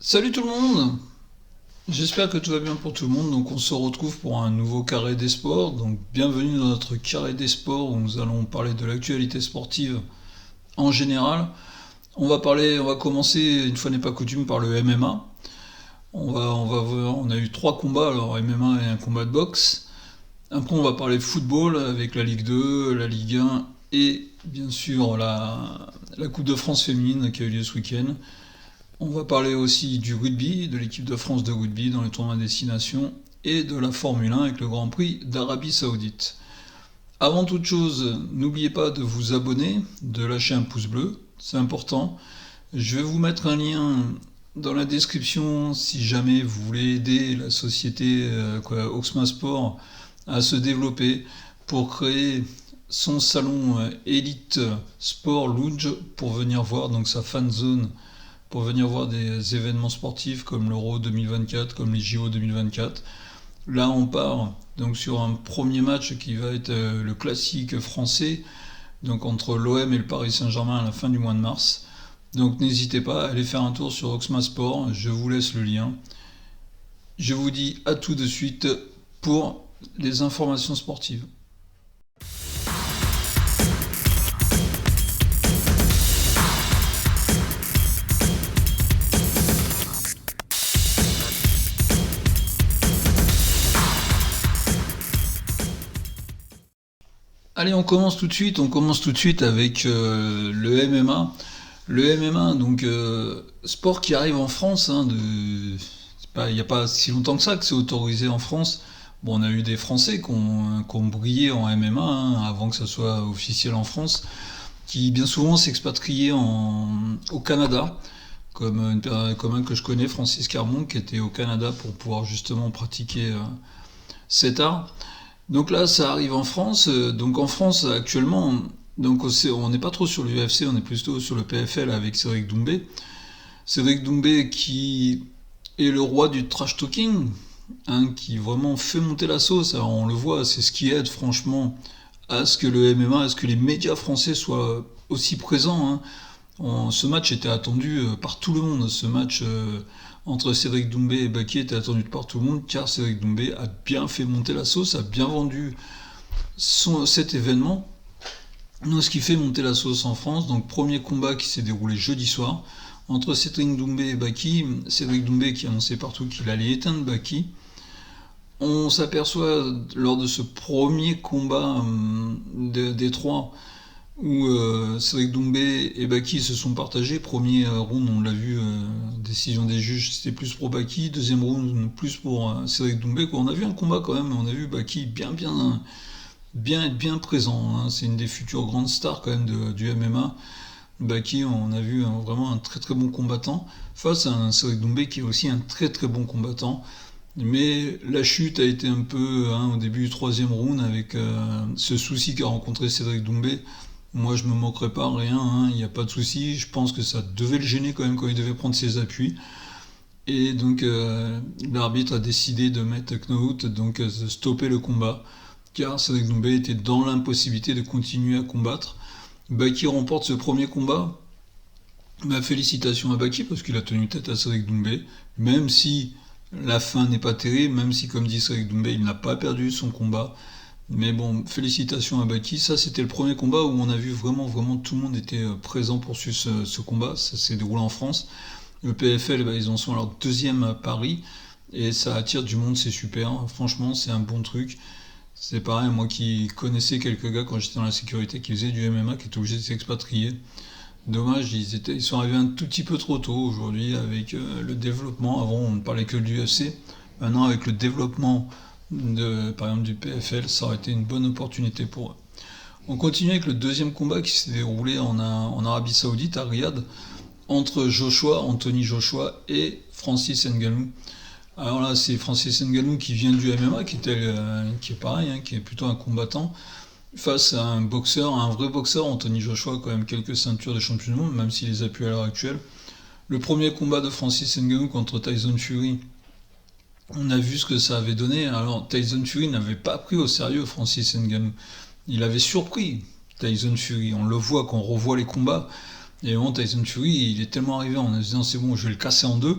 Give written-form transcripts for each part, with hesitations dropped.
Salut tout le monde! J'espère que tout va bien pour tout le monde. Donc on se retrouve pour un nouveau carré des sports. Donc bienvenue dans notre carré des sports où nous allons parler de l'actualité sportive en général. On va commencer une fois n'est pas coutume par le MMA. On a eu trois combats, alors MMA et un combat de boxe. Après on va parler football avec la Ligue 2, la Ligue 1 et bien sûr la Coupe de France féminine qui a eu lieu ce week-end. On va parler aussi du rugby, de l'équipe de France de rugby dans les tournois à destination et de la Formule 1 avec le Grand Prix d'Arabie Saoudite. Avant toute chose, n'oubliez pas de vous abonner, de lâcher un pouce bleu, c'est important. Je vais vous mettre un lien dans la description si jamais vous voulez aider la société Oxma Sport à se développer pour créer son salon Elite Sport Lounge pour venir voir donc sa fan zone pour venir voir des événements sportifs comme l'Euro 2024, comme les JO 2024. Là, on part donc sur un premier match qui va être le classique français, donc entre l'OM et le Paris Saint-Germain à la fin du mois de mars. Donc n'hésitez pas à aller faire un tour sur Oxma Sport, je vous laisse le lien. Je vous dis à tout de suite pour les informations sportives. Allez, on commence tout de suite avec le MMA. Le MMA, donc sport qui arrive en France, il n'y a pas si longtemps que ça que c'est autorisé en France. Bon, on a eu des Français qui ont brillé en MMA avant que ça soit officiel en France, qui bien souvent s'expatriaient au Canada, comme un que je connais, Francis Carmon, qui était au Canada pour pouvoir justement pratiquer cet art. Donc là, ça arrive en France. Donc en France, actuellement, on n'est pas trop sur l'UFC, on est plutôt sur le PFL avec Cédric Doumbé. Cédric Doumbé qui est le roi du trash talking, qui vraiment fait monter la sauce. Alors on le voit, c'est ce qui aide franchement à ce que le MMA, à ce que les médias français soient aussi présents. Ce match était attendu par tout le monde. Ce match entre Cédric Doumbé et Baki était attendu par tout le monde car Cédric Doumbé a bien fait monter la sauce, a bien vendu cet événement. Ce qui fait monter la sauce en France. Donc premier combat qui s'est déroulé jeudi soir entre Cédric Doumbé et Baki. Cédric Doumbé qui annonçait partout qu'il allait éteindre Baki. On s'aperçoit lors de ce premier combat des trois où Cédric Doumbé et Baki se sont partagés. Premier round, on l'a vu, décision des juges, c'était plus pour Baki. Deuxième round, plus pour Cédric Doumbé. On a vu un combat quand même, on a vu Baki bien présent. C'est une des futures grandes stars quand même du MMA. Baki, on a vu vraiment un très très bon combattant face à un Cédric Doumbé qui est aussi un très très bon combattant. Mais la chute a été un peu au début du troisième round avec ce souci qu'a rencontré Cédric Doumbé. Moi, je me moquerai pas, rien, il n'y a pas de souci. Je pense que ça devait le gêner quand même quand il devait prendre ses appuis. Et donc, l'arbitre a décidé de mettre knock-out, donc de stopper le combat, car Cédric Doumbé était dans l'impossibilité de continuer à combattre. Baki remporte ce premier combat. Félicitations à Baki parce qu'il a tenu tête à Cédric Doumbé, même si la fin n'est pas terrible, même si, comme dit Cédric Doumbé, il n'a pas perdu son combat. Mais bon, félicitations à Baki. Ça, c'était le premier combat où on a vu vraiment tout le monde était présent pour suivre ce combat. Ça s'est déroulé en France. Le PFL, ils en sont à leur deuxième à Paris. Et ça attire du monde, c'est super. Franchement, c'est un bon truc. C'est pareil, moi qui connaissais quelques gars quand j'étais dans la sécurité qui faisaient du MMA, qui étaient obligés de s'expatrier. Dommage, ils sont arrivés un tout petit peu trop tôt aujourd'hui avec le développement. Avant, on ne parlait que de l'UFC. Maintenant, avec le développement par exemple du PFL, ça aurait été une bonne opportunité pour eux. On continue avec le deuxième combat qui s'est déroulé en Arabie Saoudite, à Riyad, entre Anthony Joshua et Francis Ngannou. Alors là, c'est Francis Ngannou qui vient du MMA, qui est pareil, qui est plutôt un combattant, face à un vrai boxeur, Anthony Joshua, quand même quelques ceintures de champion du monde, même s'il les a plus à l'heure actuelle. Le premier combat de Francis Ngannou contre Tyson Fury, on a vu ce que ça avait donné. Alors Tyson Fury n'avait pas pris au sérieux Francis Ngannou. Il avait surpris Tyson Fury. On le voit quand on revoit les combats. Et vraiment Tyson Fury, il est tellement arrivé en se disant c'est bon, je vais le casser en deux.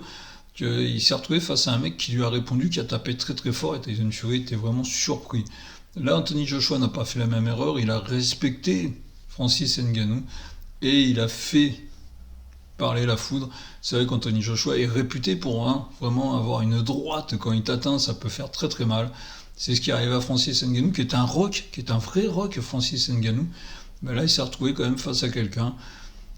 qu'il s'est retrouvé face à un mec qui lui a répondu, qui a tapé très très fort, et Tyson Fury était vraiment surpris. Là, Anthony Joshua n'a pas fait la même erreur, il a respecté Francis Ngannou, et il a fait parler la foudre. C'est vrai qu'Anthony Joshua est réputé pour vraiment avoir une droite, quand il t'atteint, ça peut faire très très mal. C'est ce qui arrive à Francis Ngannou, qui est un rock, qui est un vrai rock, Francis Ngannou. Ben là, il s'est retrouvé quand même face à quelqu'un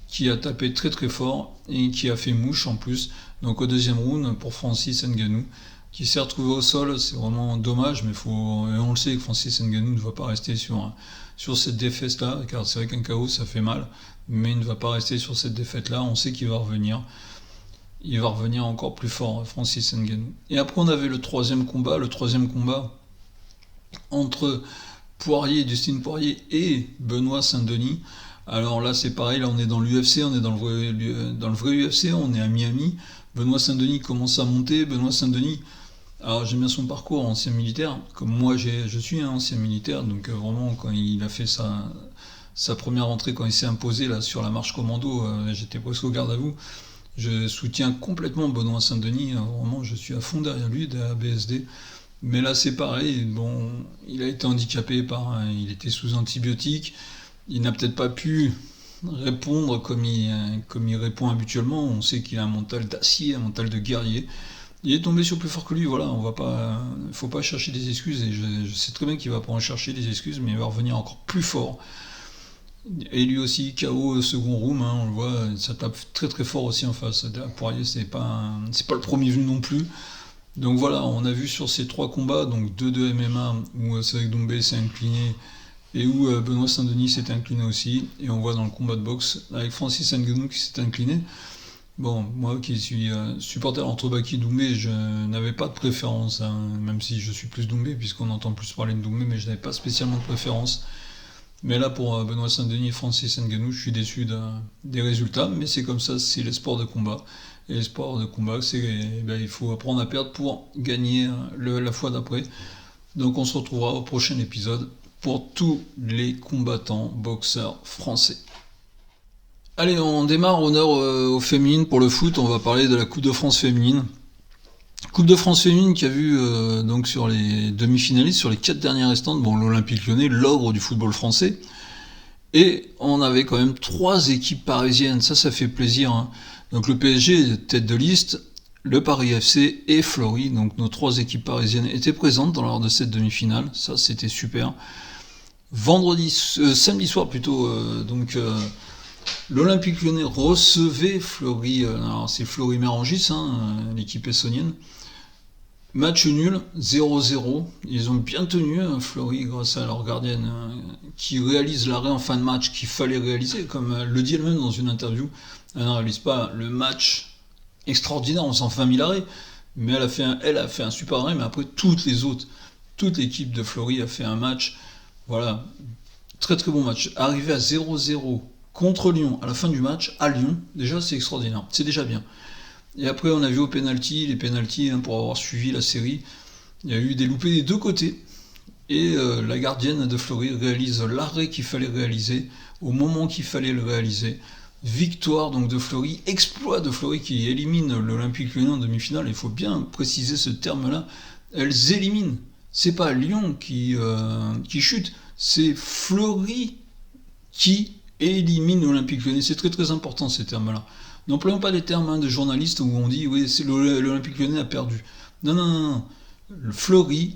qui a tapé très très fort et qui a fait mouche en plus. Donc au deuxième round, pour Francis Ngannou, qui s'est retrouvé au sol, c'est vraiment dommage, mais on le sait que Francis Ngannou ne va pas rester sur cette défaite-là, car c'est vrai qu'un KO ça fait mal, mais il ne va pas rester sur cette défaite-là, on sait qu'il va revenir. Il va revenir encore plus fort, Francis Ngannou. Et après on avait le troisième combat entre Dustin Poirier et Benoît Saint-Denis. Alors là c'est pareil, là on est dans l'UFC, on est dans le vrai UFC, on est à Miami. Benoît Saint-Denis commence à monter, Benoît Saint-Denis, alors j'aime bien son parcours, ancien militaire, comme moi je suis un ancien militaire, donc vraiment quand il a fait sa première entrée, quand il s'est imposé là sur la marche commando, j'étais presque au garde à vous. Je soutiens complètement Benoît Saint-Denis, vraiment je suis à fond derrière lui, derrière BSD. Mais là c'est pareil, bon, il a été handicapé il était sous antibiotiques, il n'a peut-être pas pu répondre comme il répond habituellement. On sait qu'il a un mental d'acier, un mental de guerrier. Il est tombé sur plus fort que lui, voilà, faut pas chercher des excuses, et je sais très bien qu'il va pas en chercher des excuses, mais il va revenir encore plus fort. Et lui aussi, KO au second round, on le voit, ça tape très très fort aussi en face. Poirier, c'est pas le premier venu non plus. Donc voilà, on a vu sur ces trois combats, donc 2 de MMA, où Cédric Doumbé s'est incliné, et où Benoît Saint-Denis s'est incliné aussi, et on voit dans le combat de boxe, avec Francis Ngannou qui s'est incliné. Bon, moi qui suis supporter entre Baki et Doumbé, je n'avais pas de préférence, même si je suis plus Doumbé, puisqu'on entend plus parler de Doumbé, mais je n'avais pas spécialement de préférence. Mais là, pour Benoît Saint-Denis et Francis Ngannou, je suis déçu des résultats, mais c'est comme ça, c'est les sports de combat. Et les sports de combat, il faut apprendre à perdre pour gagner la fois d'après. Donc on se retrouvera au prochain épisode pour tous les combattants boxeurs français. Allez, on démarre, honneur aux féminines pour le foot, on va parler de la Coupe de France féminine. Coupe de France féminine qui a vu donc sur les demi-finalistes, sur les 4 dernières restantes, l'Olympique Lyonnais, l'ogre du football français. Et on avait quand même 3 équipes parisiennes, ça fait plaisir. Donc le PSG, tête de liste, le Paris FC et Flory, donc nos 3 équipes parisiennes étaient présentes lors de cette demi-finale, ça c'était super. Samedi soir plutôt, l'Olympique Lyonnais recevait Flory, alors c'est Flory Mérangis, l'équipe essonienne. Match nul, 0-0. Ils ont bien tenu, Flory, grâce à leur gardienne, qui réalise l'arrêt en fin de match qu'il fallait réaliser, comme elle le dit elle-même dans une interview. Elle ne réalise pas le match extraordinaire, on s'en fait 20 000 arrêts, mais elle a fait un super arrêt, mais après toute l'équipe de Flory a fait un match, voilà, très très bon match. Arrivé à 0-0 contre Lyon, à la fin du match, à Lyon, déjà c'est extraordinaire, c'est déjà bien. Et après on a vu les pénaltys pour avoir suivi la série, il y a eu des loupés des deux côtés, et la gardienne de Flory réalise l'arrêt qu'il fallait réaliser, au moment qu'il fallait le réaliser. Victoire donc de Flory, exploit de Flory qui élimine l'Olympique Lyonnais en demi-finale, il faut bien préciser ce terme-là, elles éliminent, c'est pas Lyon qui chute, c'est Flory qui élimine l'Olympique Lyonnais, c'est très très important ces termes-là. N'employons pas les termes de journalistes où on dit oui, l'Olympique Lyonnais a perdu. Non. Le Flory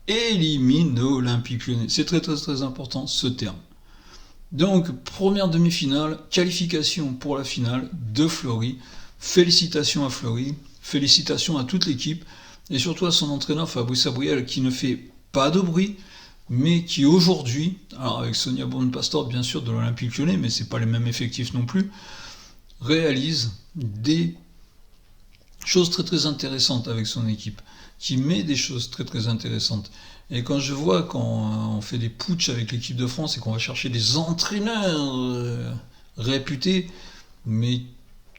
élimine l'Olympique Lyonnais. C'est très très très important ce terme. Donc, première demi-finale, qualification pour la finale de Flory. Félicitations à Flory, félicitations à toute l'équipe, et surtout à son entraîneur Fabrice Abriel qui ne fait pas de bruit, mais qui aujourd'hui, alors avec Sonia Bonne-Pastor bien sûr de l'Olympique Lyonnais, mais c'est pas les mêmes effectifs non plus, réalise des choses très très intéressantes avec son équipe, qui met des choses très très intéressantes. Et quand je vois quand on fait des putsch avec l'équipe de France et qu'on va chercher des entraîneurs réputés, mais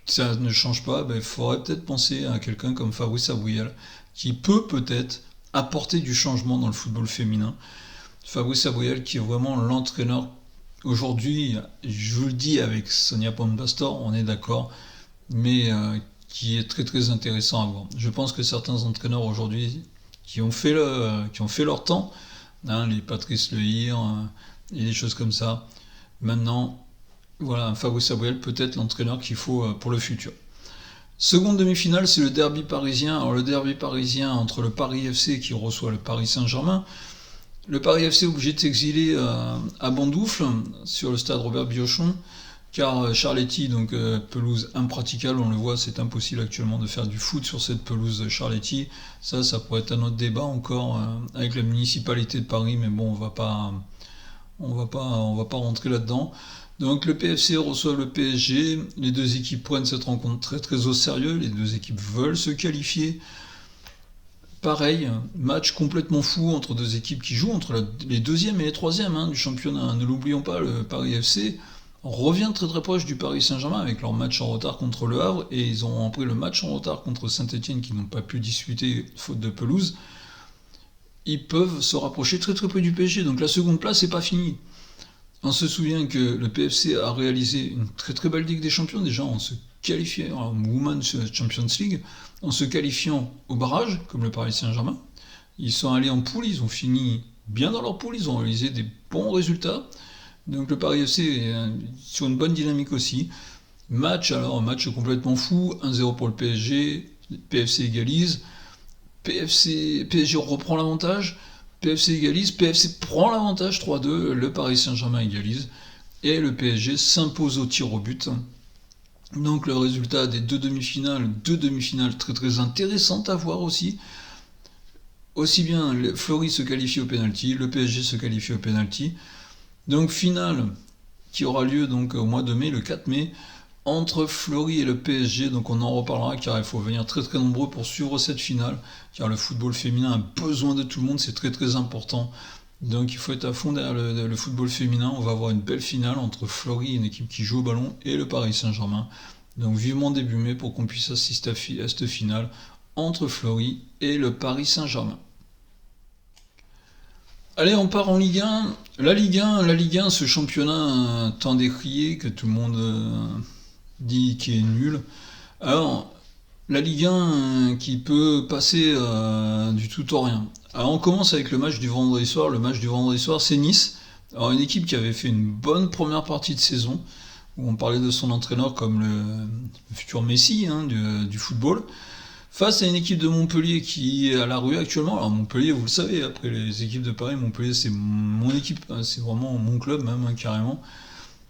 ça ne change pas, il faudrait peut-être penser à quelqu'un comme Fabrice Abriel, qui peut-être apporter du changement dans le football féminin. Fabrice Abriel qui est vraiment l'entraîneur. Aujourd'hui, je vous le dis, avec Sonia Bonne-Pastor, on est d'accord, mais qui est très très intéressant à voir. Je pense que certains entraîneurs aujourd'hui qui ont fait leur temps, hein, les Patrice Lehir et des choses comme ça, maintenant, voilà, Fabrice Abriel peut être l'entraîneur qu'il faut pour le futur. Seconde demi-finale, c'est le derby parisien. Alors le derby parisien entre le Paris FC qui reçoit le Paris Saint-Germain. Le Paris FC est obligé de s'exiler à Bondoufle, sur le stade Robert Biochon, car Charletti, donc pelouse impraticable, on le voit, c'est impossible actuellement de faire du foot sur cette pelouse de Charletti. Ça pourrait être un autre débat encore avec la municipalité de Paris, mais bon, on va pas rentrer là-dedans. Donc le PFC reçoit le PSG, les deux équipes prennent cette rencontre très très au sérieux, les deux équipes veulent se qualifier. Pareil, match complètement fou entre deux équipes qui jouent, entre les deuxièmes et les troisièmes du championnat. Ne l'oublions pas, le Paris FC revient très très proche du Paris Saint-Germain avec leur match en retard contre le Havre, et ils ont pris le match en retard contre Saint-Etienne qui n'ont pas pu disputer faute de pelouse. Ils peuvent se rapprocher très très peu du PSG, donc la seconde place n'est pas finie. On se souvient que le PFC a réalisé une très très belle Ligue des Champions, déjà en se qualifiant en Women's Champions League, en se qualifiant au barrage, comme le Paris Saint-Germain. Ils sont allés en poule, ils ont fini bien dans leur poule, ils ont réalisé des bons résultats. Donc le Paris FC est sur une bonne dynamique aussi. Match complètement fou, 1-0 pour le PSG, PFC égalise, PSG reprend l'avantage, PFC égalise, PFC prend l'avantage 3-2, le Paris Saint-Germain égalise, et le PSG s'impose au tir au but. Donc le résultat des deux demi-finales très très intéressantes à voir aussi. Aussi bien Fleury se qualifie au penalty, le PSG se qualifie au penalty. Donc finale qui aura lieu donc au mois de mai, le 4 mai, entre Fleury et le PSG. Donc on en reparlera car il faut venir très très nombreux pour suivre cette finale, car le football féminin a besoin de tout le monde, c'est très très important. Donc il faut être à fond derrière le football féminin. On va avoir une belle finale entre Fleury, une équipe qui joue au ballon, et le Paris Saint-Germain. Donc vivement début mai pour qu'on puisse assister à cette finale entre Fleury et le Paris Saint-Germain. Allez, on part en Ligue 1. La Ligue 1, ce championnat tant décrié que tout le monde dit qu'il est nul. Alors, la Ligue 1 qui peut passer du tout au rien. Alors, on commence avec le match du vendredi soir. Le match du vendredi soir, c'est Nice. Alors, une équipe qui avait fait une bonne première partie de saison, où on parlait de son entraîneur comme le futur Messi du football, face à une équipe de Montpellier qui est à la rue actuellement. Alors Montpellier, vous le savez, après les équipes de Paris, Montpellier c'est mon équipe, c'est vraiment mon club même, carrément.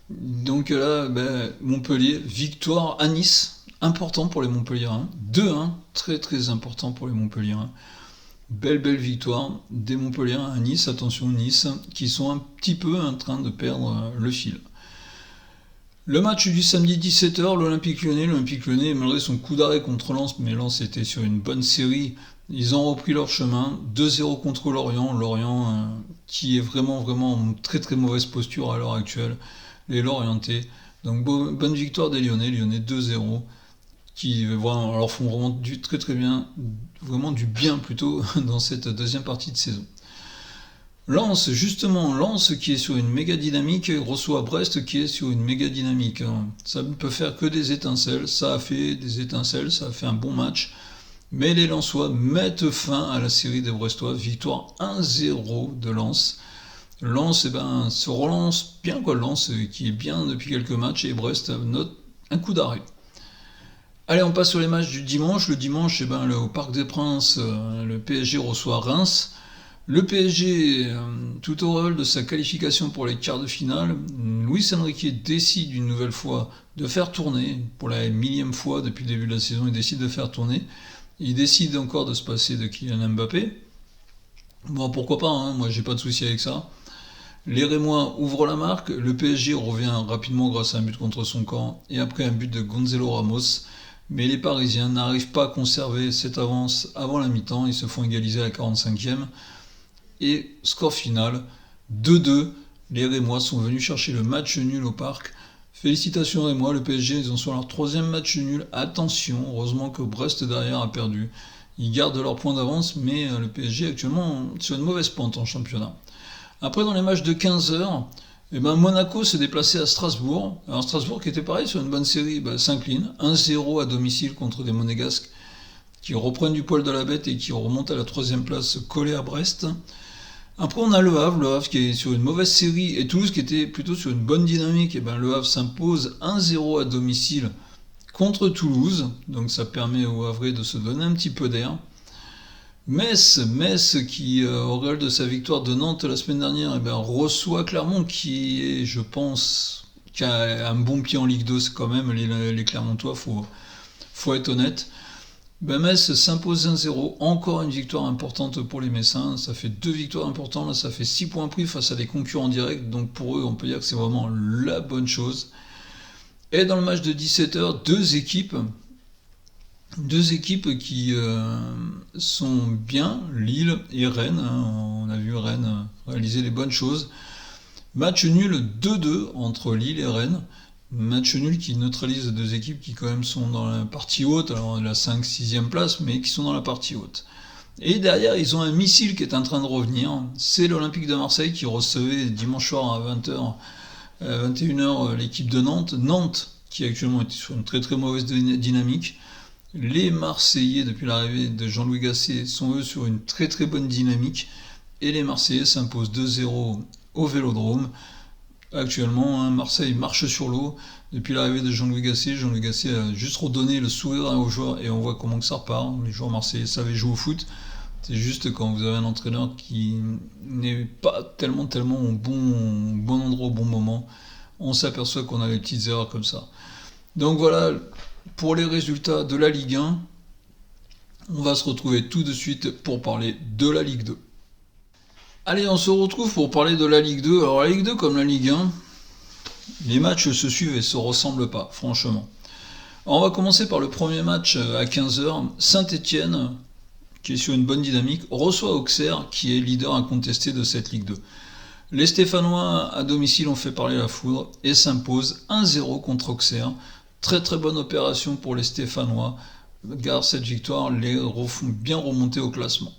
Donc là, Montpellier, victoire à Nice, important pour les Montpelliérains, 2-1, très très important pour les Montpelliérains. Belle victoire des Montpelliérains à Nice, attention Nice, qui sont un petit peu en train de perdre le fil. Le match du samedi 17h, l'Olympique Lyonnais, malgré son coup d'arrêt contre Lens, mais Lens était sur une bonne série, ils ont repris leur chemin, 2-0 contre Lorient qui est vraiment en très très mauvaise posture à l'heure actuelle, les Lorientais. Donc bonne victoire des Lyonnais 2-0, qui leur font vraiment très très bien, vraiment du bien plutôt dans cette deuxième partie de saison. Lens qui est sur une méga dynamique, reçoit Brest qui est sur une méga dynamique. Ça ne peut faire que des étincelles, ça a fait des étincelles, ça a fait un bon match. Mais les Lensois mettent fin à la série des Brestois, victoire 1-0 de Lens. Lens se relance bien, Lens qui est bien depuis quelques matchs, et Brest note un coup d'arrêt. Allez, on passe sur les matchs du dimanche. Le dimanche, au Parc des Princes, le PSG reçoit Reims. Le PSG, tout au rôle de sa qualification pour les quarts de finale, Luis Enrique décide une nouvelle fois de faire tourner, pour la millième fois depuis le début de la saison, il décide de faire tourner. Il décide encore de se passer de Kylian Mbappé. Bon, pourquoi pas, moi j'ai pas de souci avec ça. Les Rémois ouvrent la marque, le PSG revient rapidement grâce à un but contre son camp et après un but de Gonzalo Ramos. Mais les Parisiens n'arrivent pas à conserver cette avance avant la mi-temps, ils se font égaliser à la 45e. Et score final, 2-2, les Rémois sont venus chercher le match nul au parc. Félicitations Rémois, le PSG, ils en sont à leur troisième match nul. Attention, heureusement que Brest derrière a perdu. Ils gardent leur point d'avance, mais le PSG est actuellement sur une mauvaise pente en championnat. Après, dans les matchs de 15h, Et ben Monaco s'est déplacé à Strasbourg. Alors Strasbourg qui était pareil sur une bonne série, s'incline 1-0 à domicile contre des Monégasques qui reprennent du poil de la bête et qui remontent à la 3e place collée à Brest. Après on a Le Havre qui est sur une mauvaise série et Toulouse qui était plutôt sur une bonne dynamique. Et ben Le Havre s'impose 1-0 à domicile contre Toulouse, donc ça permet aux Havrais de se donner un petit peu d'air. Metz qui, au réel de sa victoire de Nantes la semaine dernière, reçoit Clermont qui est, je pense, qui a un bon pied en Ligue 2, c'est quand même les Clermontois, faut être honnête. Metz s'impose 1-0, encore une victoire importante pour les Messins, ça fait 2 victoires importantes, là ça fait 6 points pris face à des concurrents directs, donc pour eux on peut dire que c'est vraiment la bonne chose. Et dans le match de 17h, deux équipes qui sont bien, Lille et Rennes. On a vu Rennes réaliser les bonnes choses. Match nul 2-2 entre Lille et Rennes. Match nul qui neutralise deux équipes qui quand même sont dans la partie haute, alors la 5-6e place, mais qui sont dans la partie haute. Et derrière, ils ont un missile qui est en train de revenir. C'est l'Olympique de Marseille qui recevait dimanche soir à 20h, 21h l'équipe de Nantes. Nantes qui actuellement est sur une très très mauvaise dynamique. Les Marseillais, depuis l'arrivée de Jean-Louis Gasset, sont eux sur une très très bonne dynamique. Et les Marseillais s'imposent 2-0 au Vélodrome. Actuellement, Marseille marche sur l'eau. Depuis l'arrivée de Jean-Louis Gasset a juste redonné le sourire aux joueurs et on voit comment que ça repart. Les joueurs marseillais savaient jouer au foot. C'est juste quand vous avez un entraîneur qui n'est pas tellement au bon endroit au bon moment, on s'aperçoit qu'on a des petites erreurs comme ça. Donc voilà, pour les résultats de la Ligue 1, on va se retrouver tout de suite pour parler de la Ligue 2. Allez, on se retrouve pour parler de la Ligue 2. Alors la Ligue 2 comme la Ligue 1, les matchs se suivent et se ressemblent pas, franchement. Alors, on va commencer par le premier match à 15h. Saint-Etienne, qui est sur une bonne dynamique, reçoit Auxerre, qui est leader incontesté de cette Ligue 2. Les Stéphanois à domicile ont fait parler la foudre et s'imposent 1-0 contre Auxerre. Très très bonne opération pour les Stéphanois, car cette victoire les refont bien remonter au classement.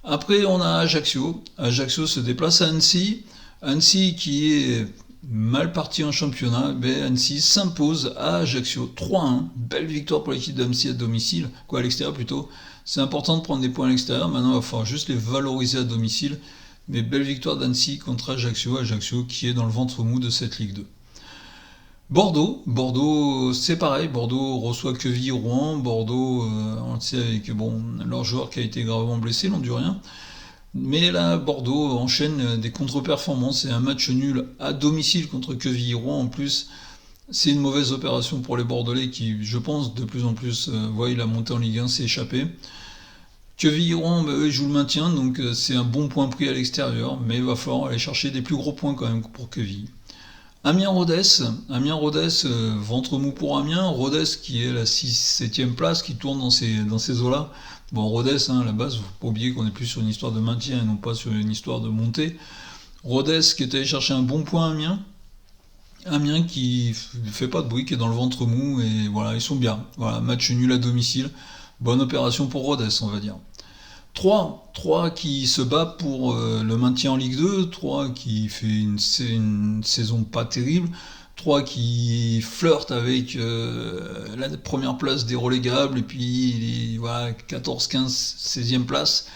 Après on a Ajaccio. Ajaccio se déplace à Annecy. Annecy qui est mal parti en championnat, Annecy s'impose à Ajaccio 3-1. Belle victoire pour l'équipe d'Annecy à domicile, à l'extérieur plutôt. C'est important de prendre des points à l'extérieur, maintenant il va falloir juste les valoriser à domicile. Mais belle victoire d'Annecy contre Ajaccio qui est dans le ventre mou de cette Ligue 2. Bordeaux c'est pareil, Bordeaux reçoit Quevilly-Rouen, Bordeaux, on le sait avec leur joueur qui a été gravement blessé, n'en dit rien. Mais là, Bordeaux enchaîne des contre-performances et un match nul à domicile contre Quevilly-Rouen en plus. C'est une mauvaise opération pour les Bordelais qui, je pense, de plus en plus voient la montée en Ligue 1 s'est échappée. Quevilly-Rouen, eux, jouent le maintien, donc c'est un bon point pris à l'extérieur, mais il va falloir aller chercher des plus gros points quand même pour Quevilly. Amiens-Rodez, ventre mou pour Amiens, Rodez qui est la 7e place, qui tourne dans ces eaux-là. Bon, Rodez, à la base, il ne faut pas oublier qu'on n'est plus sur une histoire de maintien et non pas sur une histoire de montée. Rodez qui est allé chercher un bon point à Amiens. Amiens qui ne fait pas de bruit, qui est dans le ventre mou, et voilà, ils sont bien. Voilà, match nul à domicile. Bonne opération pour Rodez, on va dire. 3 qui se bat pour le maintien en Ligue 2, 3 qui fait une saison pas terrible, 3 qui flirte avec la première place des relégables, et puis 14, 15, 16e place.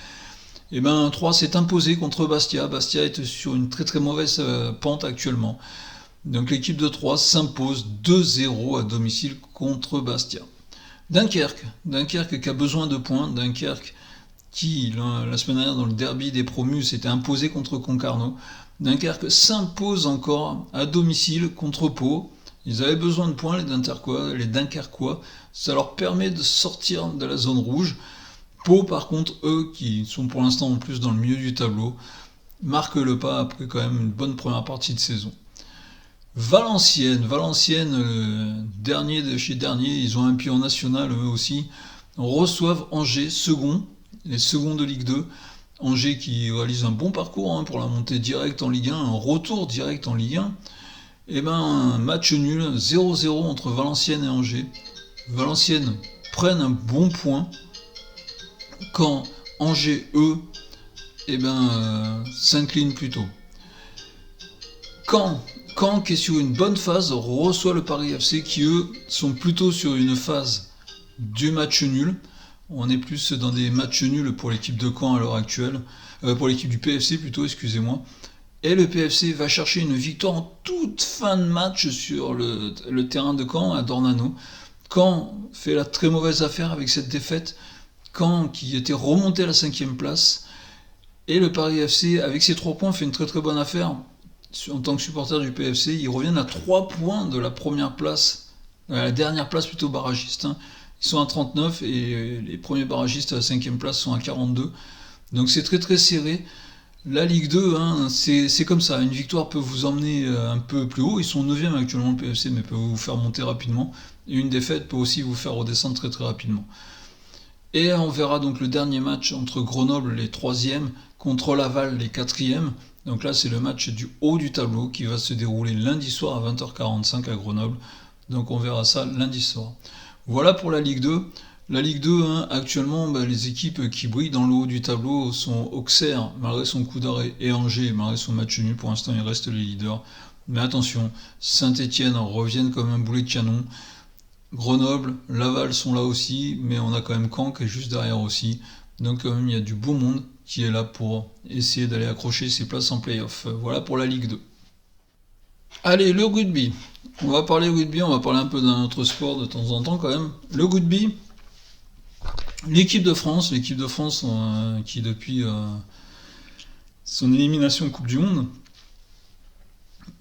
Et 3 s'est imposé contre Bastia. Bastia est sur une très très mauvaise pente actuellement. Donc l'équipe de 3 s'impose 2-0 à domicile contre Bastia. Dunkerque qui a besoin de points, Dunkerque qui, la semaine dernière, dans le derby des promus, s'était imposé contre Concarneau. Dunkerque s'impose encore à domicile contre Pau. Ils avaient besoin de points, les Dunkerquois. Ça leur permet de sortir de la zone rouge. Pau, par contre, eux, qui sont pour l'instant en plus dans le milieu du tableau, marquent le pas après quand même une bonne première partie de saison. Valenciennes, dernier de chez dernier, ils ont un pied en national eux aussi, reçoivent Angers, les seconds de Ligue 2. Angers qui réalise un bon parcours pour la montée directe en Ligue 1, un retour direct en Ligue 1. Un match nul, 0-0 entre Valenciennes et Angers. Valenciennes prennent un bon point, quand Angers, eux, s'inclinent plutôt. Caen, qui est sur une bonne phase, reçoit le Paris FC, qui eux sont plutôt sur une phase du match nul. On est plus dans des matchs nuls pour l'équipe de Caen à l'heure actuelle, pour l'équipe du PFC plutôt, excusez-moi. Et le PFC va chercher une victoire en toute fin de match sur le terrain de Caen à Dornano. Caen fait la très mauvaise affaire avec cette défaite. Caen qui était remonté à la 5e place. Et le Paris FC, avec ses 3 points, fait une très très bonne affaire. En tant que supporter du PFC, ils reviennent à 3 points de la première place, la dernière place plutôt barragiste. Ils sont à 39 et les premiers barragistes à la 5e place sont à 42. Donc c'est très très serré. La Ligue 2, c'est comme ça. Une victoire peut vous emmener un peu plus haut. Ils sont 9e actuellement le PFC, mais peut vous faire monter rapidement. Et une défaite peut aussi vous faire redescendre très très rapidement. Et on verra donc le dernier match entre Grenoble, les 3e, contre Laval, les 4e. Donc là, c'est le match du haut du tableau qui va se dérouler lundi soir à 20h45 à Grenoble. Donc on verra ça lundi soir. Voilà pour la Ligue 2. La Ligue 2, actuellement, les équipes qui brillent dans le haut du tableau sont Auxerre, malgré son coup d'arrêt, et Angers, malgré son match nul. Pour l'instant, ils restent les leaders. Mais attention, Saint-Etienne reviennent comme un boulet de canon. Grenoble, Laval sont là aussi, mais on a quand même Caen qui est juste derrière aussi. Donc quand même, il y a du beau monde qui est là pour essayer d'aller accrocher ses places en play-off. Voilà pour la Ligue 2. Allez, le rugby. On va parler rugby, on va parler un peu d'un autre sport de temps en temps quand même. Le rugby, l'équipe de France qui depuis son élimination en Coupe du Monde,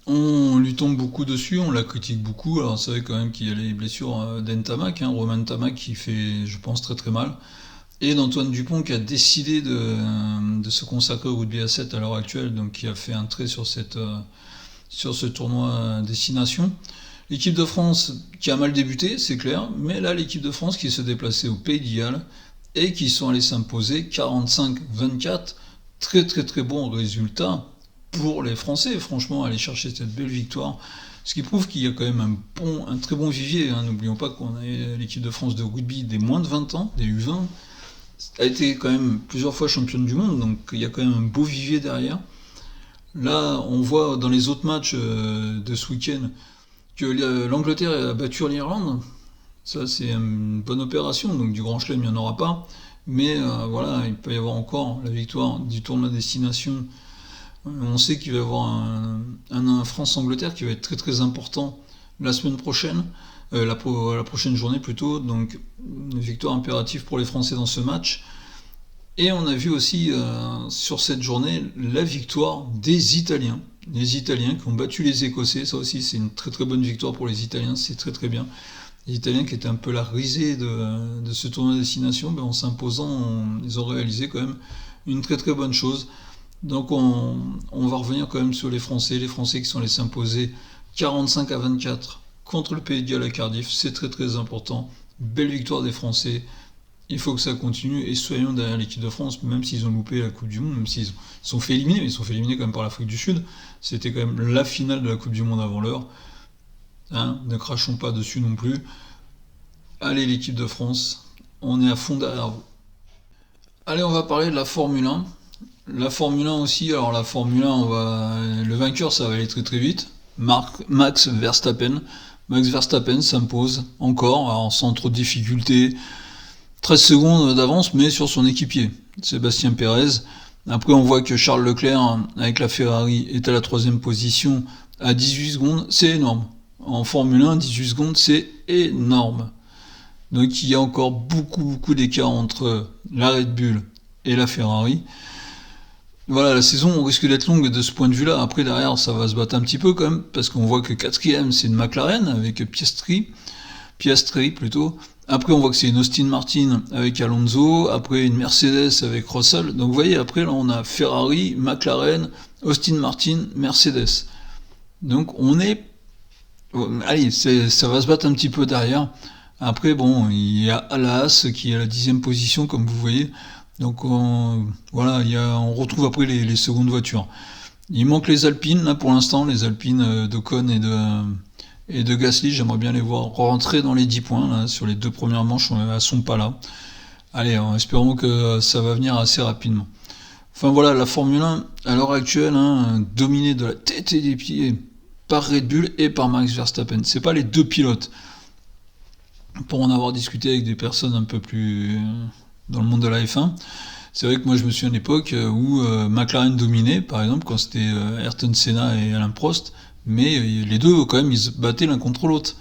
on lui tombe beaucoup dessus, on la critique beaucoup. Alors c'est vrai quand même qu'il y a les blessures d'Ntamak, Romain Ntamak qui fait, je pense, très très mal. Et d'Antoine Dupont qui a décidé de se consacrer au rugby à 7 à l'heure actuelle, donc qui a fait un trait sur ce tournoi destination. L'équipe de France qui a mal débuté, c'est clair, mais là l'équipe de France qui se déplaçait au Pays de Galles et qui sont allés s'imposer 45-24. Très très très bon résultat pour les Français, franchement, aller chercher cette belle victoire. Ce qui prouve qu'il y a quand même un très bon vivier. N'oublions pas qu'on a l'équipe de France de rugby des moins de 20 ans, des U20, a été quand même plusieurs fois championne du monde, donc il y a quand même un beau vivier derrière. Là, on voit dans les autres matchs de ce week-end que l'Angleterre a battu l'Irlande. Ça, c'est une bonne opération, donc du Grand Chelem, il n'y en aura pas. Mais voilà, il peut y avoir encore la victoire du tournoi destination. On sait qu'il va y avoir un France-Angleterre qui va être très très important la semaine prochaine, la prochaine journée plutôt, donc une victoire impérative pour les Français dans ce match. Et on a vu aussi sur cette journée la victoire des Italiens. Les Italiens qui ont battu les Écossais, ça aussi c'est une très très bonne victoire pour les Italiens, c'est très très bien. Les Italiens qui étaient un peu la risée de ce tournoi de destination, en s'imposant, ils ont réalisé quand même une très très bonne chose. Donc on va revenir quand même sur les Français qui sont allés s'imposer 45-24 contre le Pays de Galles à Cardiff, c'est très très important. Belle victoire des Français, il faut que ça continue et soyons derrière l'équipe de France, même s'ils ont loupé la Coupe du Monde, même s'ils sont fait éliminer, mais ils sont fait éliminer quand même par l'Afrique du Sud, c'était quand même la finale de la Coupe du Monde avant l'heure. Ne crachons pas dessus non plus. Allez l'équipe de France, on est à fond derrière vous. Allez, on va parler de la Formule 1. La Formule 1 aussi, alors la Formule 1, le vainqueur ça va aller très très vite. Max Verstappen. Max Verstappen s'impose encore, alors sans trop de difficultés. 13 secondes d'avance, mais sur son équipier, Sébastien Pérez. Après, on voit que Charles Leclerc, avec la Ferrari, est à la 3e position à 18 secondes. C'est énorme. En Formule 1, 18 secondes, c'est énorme. Donc il y a encore beaucoup d'écart entre la Red Bull et la Ferrari. Voilà, la saison risque d'être longue de ce point de vue-là. Après, derrière, ça va se battre un petit peu quand même, parce qu'on voit que 4e, c'est une McLaren avec Piastri plutôt. Après, on voit que c'est une Aston Martin avec Alonso. Après, une Mercedes avec Russell. Donc, vous voyez, après, là, on a Ferrari, McLaren, Aston Martin, Mercedes. Donc, on est... Allez, ça va se battre un petit peu derrière. Après, bon, il y a Alas qui est à la 10e position, comme vous voyez. Donc, voilà, on retrouve après les secondes voitures. Il manque les Alpines, là, pour l'instant, les Alpines d'Ocon et de Gasly, j'aimerais bien les voir rentrer dans les 10 points, là, sur les 2 premières manches, elles sont pas là. Allez, espérons que ça va venir assez rapidement. Enfin voilà, la Formule 1, à l'heure actuelle, dominée de la tête et des pieds par Red Bull et par Max Verstappen. C'est pas les deux pilotes. Pour en avoir discuté avec des personnes un peu plus dans le monde de la F1, c'est vrai que moi je me souviens à l'époque où McLaren dominait, par exemple, quand c'était Ayrton Senna et Alain Prost, mais les deux, quand même, ils se battaient l'un contre l'autre,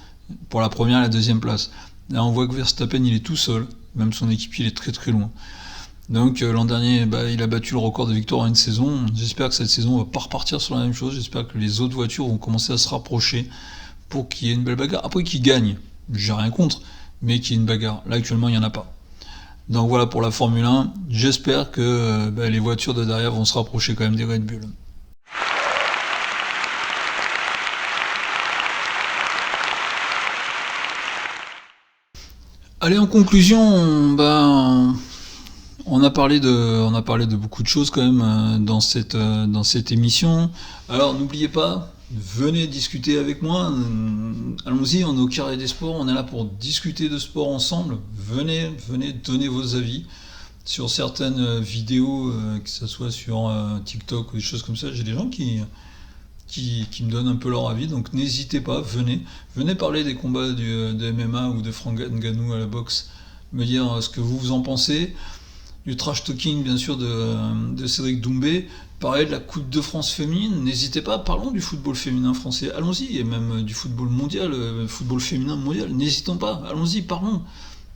pour la première et la deuxième place. Là, on voit que Verstappen, il est tout seul, même son équipier, il est très très loin. Donc l'an dernier, il a battu le record de victoire en une saison. J'espère que cette saison va pas repartir sur la même chose. J'espère que les autres voitures vont commencer à se rapprocher pour qu'il y ait une belle bagarre. Après qu'il gagne, j'ai rien contre, mais qu'il y ait une bagarre. Là actuellement, il n'y en a pas. Donc voilà pour la Formule 1. J'espère que les voitures de derrière vont se rapprocher quand même des Red Bull. Allez, en conclusion, on a parlé de beaucoup de choses quand même dans cette émission. Alors n'oubliez pas, venez discuter avec moi. Allons-y, on est au Carré des Sports, on est là pour discuter de sport ensemble. Venez donner vos avis sur certaines vidéos, que ce soit sur TikTok ou des choses comme ça. J'ai des gens qui me donnent un peu leur avis, donc n'hésitez pas, venez parler des combats de MMA ou de Frank Ngannou à la boxe, me dire ce que vous en pensez, du trash talking bien sûr de Cédric Doumbé, parler de la Coupe de France féminine, n'hésitez pas, parlons du football féminin français, allons-y, et même du football mondial, football féminin mondial, n'hésitons pas, allons-y, parlons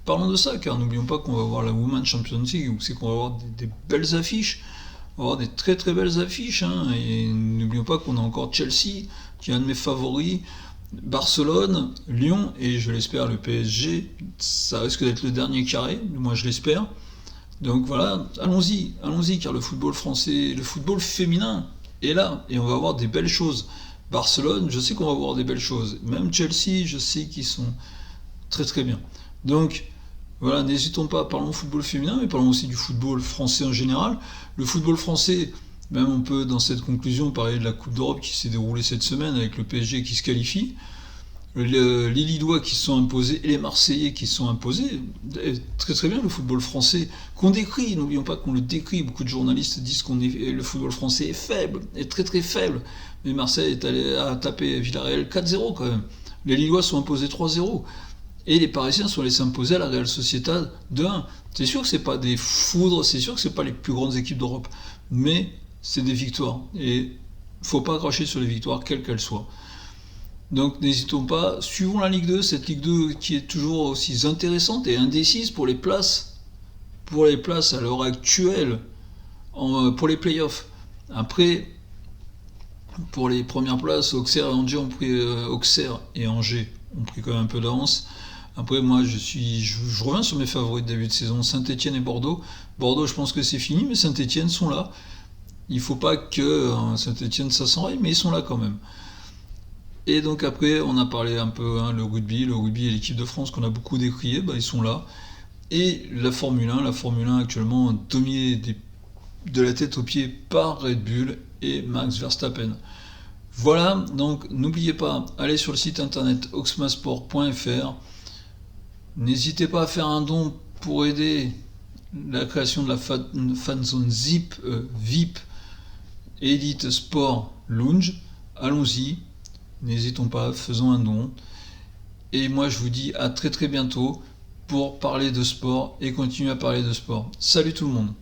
de ça, car n'oublions pas qu'on va avoir la Women's Champions League, où c'est qu'on va avoir des belles affiches. On va avoir des très très belles affiches, et n'oublions pas qu'on a encore Chelsea, qui est un de mes favoris, Barcelone, Lyon, et je l'espère le PSG, ça risque d'être le dernier carré, moi je l'espère. Donc voilà, allons-y, car le football français, le football féminin est là, et on va avoir des belles choses. Barcelone, je sais qu'on va avoir des belles choses. Même Chelsea, je sais qu'ils sont très très bien. Donc voilà, n'hésitons pas, parlons football féminin, mais parlons aussi du football français en général. Le football français, même on peut dans cette conclusion parler de la Coupe d'Europe qui s'est déroulée cette semaine avec le PSG qui se qualifie, les Lillois qui se sont imposés et les Marseillais qui se sont imposés. Très très bien le football français qu'on décrit, n'oublions pas qu'on le décrit, beaucoup de journalistes disent que le football français est faible, est très très faible, mais Marseille est allé à taper Villarreal 4-0 quand même. Les Lillois sont imposés 3-0. Et les Parisiens sont laissés imposer à la Real Sociedad 2-1. C'est sûr que c'est pas des foudres, c'est sûr que c'est pas les plus grandes équipes d'Europe, mais c'est des victoires. Et faut pas cracher sur les victoires, quelles qu'elles soient. Donc n'hésitons pas, suivons la Ligue 2, cette Ligue 2 qui est toujours aussi intéressante et indécise pour les places à l'heure actuelle, pour les playoffs. Après, pour les premières places, Auxerre et Angers ont pris quand même un peu d'avance. Après, moi, je reviens sur mes favoris de début de saison, Saint-Etienne et Bordeaux. Bordeaux, je pense que c'est fini, mais Saint-Etienne sont là. Il ne faut pas que Saint-Etienne, ça s'enraye, mais ils sont là quand même. Et donc après, on a parlé un peu le rugby et l'équipe de France qu'on a beaucoup décrié, ils sont là. Et la Formule 1 actuellement dominée de la tête aux pieds par Red Bull et Max Verstappen. Voilà, donc n'oubliez pas, allez sur le site internet oxmasport.fr. N'hésitez pas à faire un don pour aider la création de la fanzone VIP Elite Sport Lounge. Allons-y, n'hésitons pas, faisons un don. Et moi je vous dis à très très bientôt pour parler de sport et continuer à parler de sport. Salut tout le monde!